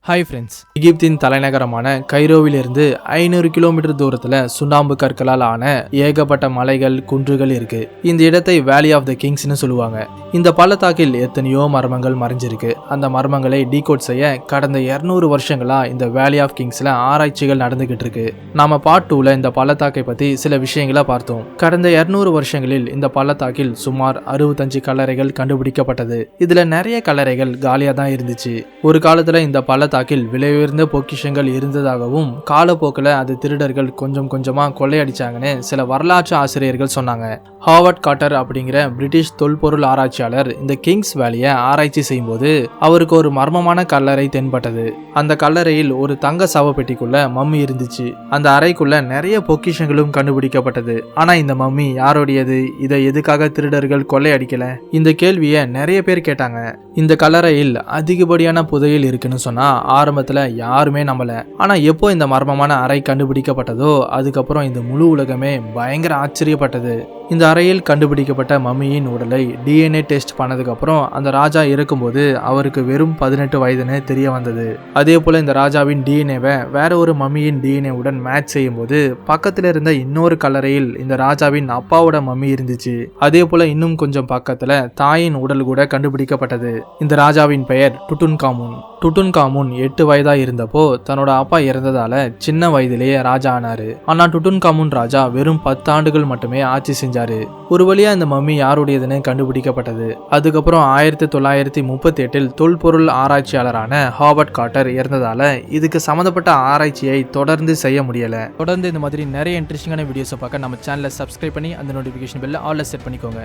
Hi friends, எகிப்தின் தலைநகரமான கைரோவிலிருந்து 500 kilometre தூரத்தில் சுண்ணாம்பு கற்களால் ஆன ஏகப்பட்ட மலைகள் குன்றுகள் இருக்கு. இந்த இடத்தை வேலி ஆஃப் த கிங்ஸ்னு சொல்லுவாங்க. இந்த பள்ளத்தாக்கில் எத்தனையோ மர்மங்கள் மறைஞ்சிருக்கு. அந்த மர்மங்களை டீகோட் செய்ய கடந்த 200 வருஷங்களா இந்த வேலி ஆஃப் கிங்ஸ்ல ஆராய்ச்சிகள் நடந்துகிட்டு இருக்கு. நாம பார்ட் 2ல இந்த பள்ளத்தாக்கை பத்தி சில விஷயங்களை பார்த்தோம். கடந்த 200 வருஷங்களில் இந்த பள்ளத்தாக்கில் சுமார் 65 கல்லறைகள் கண்டுபிடிக்கப்பட்டது. இதுல நிறைய கல்லறைகள் காலியா தான் இருந்துச்சு. ஒரு காலத்துல இந்த பள்ளத்தாக்கில் விலையுயர்ந்த பொக்கிஷங்கள் இருந்ததாகவும் காலப்போக்கில் அது திருடர்கள் கொஞ்சம் கொஞ்சமா கொள்ளையடிச்சாங்கன்னு சில வரலாற்று ஆசிரியர்கள் சொன்னாங்க. ஹாவர்ட் காட்டர் அப்படிங்கிற பிரிட்டிஷ் தொல்பொருள் ஆராய்ச்சியாளர் இந்த கிங்ஸ் வேலியை ஆராய்ச்சி செய்யும்போது அவருக்கு ஒரு மர்மமான கல்லறை தென்பட்டது. அந்த கல்லறையில் ஒரு தங்க சவப்பெட்டிக்குள்ள மம்மி இருந்துச்சு. அந்த அறைக்குள்ள நிறைய பொக்கிஷங்களும் கண்டுபிடிக்கப்பட்டது. ஆனா இந்த மம்மி யாருடையது? இதை எதுக்காக திருடர்கள் கொள்ளையடிக்கல? இந்த கேள்வியை நிறைய பேர் கேட்டாங்க. இந்த கல்லறையில் அதிகப்படியான புதையல் இருக்குன்னு சொன்னா ஆரம்பத்துல யாருமே நம்பல. ஆனா எப்போ இந்த மர்மமான அறை கண்டுபிடிக்கப்பட்டதோ அதுக்கப்புறம் இந்த முழு உலகமே பயங்கர ஆச்சரியப்பட்டது. இந்த அறையில் கண்டுபிடிக்கப்பட்ட மம்மியின் உடலை DNA டெஸ்ட் பண்ணதுக்கு அப்புறம் அந்த ராஜா இருக்கும்போது அவருக்கு வெறும் 18 வயதுன்னு தெரிய வந்தது. அதே போல இந்த ராஜாவின் டிஎன்ஏவை வேற ஒரு மம்மியின் DNA உடன் மேட்ச் செய்யும் போது பக்கத்துல இருந்த இன்னொரு கல்லறையில் இந்த ராஜாவின் அப்பாவோட மம்மி இருந்துச்சு. அதே போல இன்னும் கொஞ்சம் பக்கத்துல தாயின் உடல் கூட கண்டுபிடிக்கப்பட்டது. இந்த ராஜாவின் பெயர் டுட்டுன்காமுன். டுட்டுன்காமுன் 8 வயதா இருந்தப்போ தன்னோட அப்பா இறந்ததால சின்ன வயதிலேயே ராஜா ஆனாரு. ஆனா டுட்டுன்காமுன் ராஜா வெறும் 10 ஆண்டுகள் மட்டுமே ஆட்சி செஞ்சாரு. ஒரு வழியா இந்த மம்மி யாருடையதுன்னு கண்டுபிடிக்கப்பட்டது. அதுக்கப்புறம் 1938 தொல்பொருள் ஆராய்ச்சியாளரான ஹாவர்ட் காட்டர் இறந்ததால இதுக்கு சம்பந்தப்பட்ட ஆராய்ச்சியை தொடர்ந்து செய்ய முடியல. தொடர்ந்து இந்த மாதிரி நிறைய இன்ட்ரெஸ்டிங்கான வீடியோஸை பார்க்க நம்ம சேனலை சப்ஸ்கிரைப் பண்ணி அந்த நோட்டிஃபிகேஷன் பெல்ல ஆல்ல செட் பண்ணிக்கோங்க.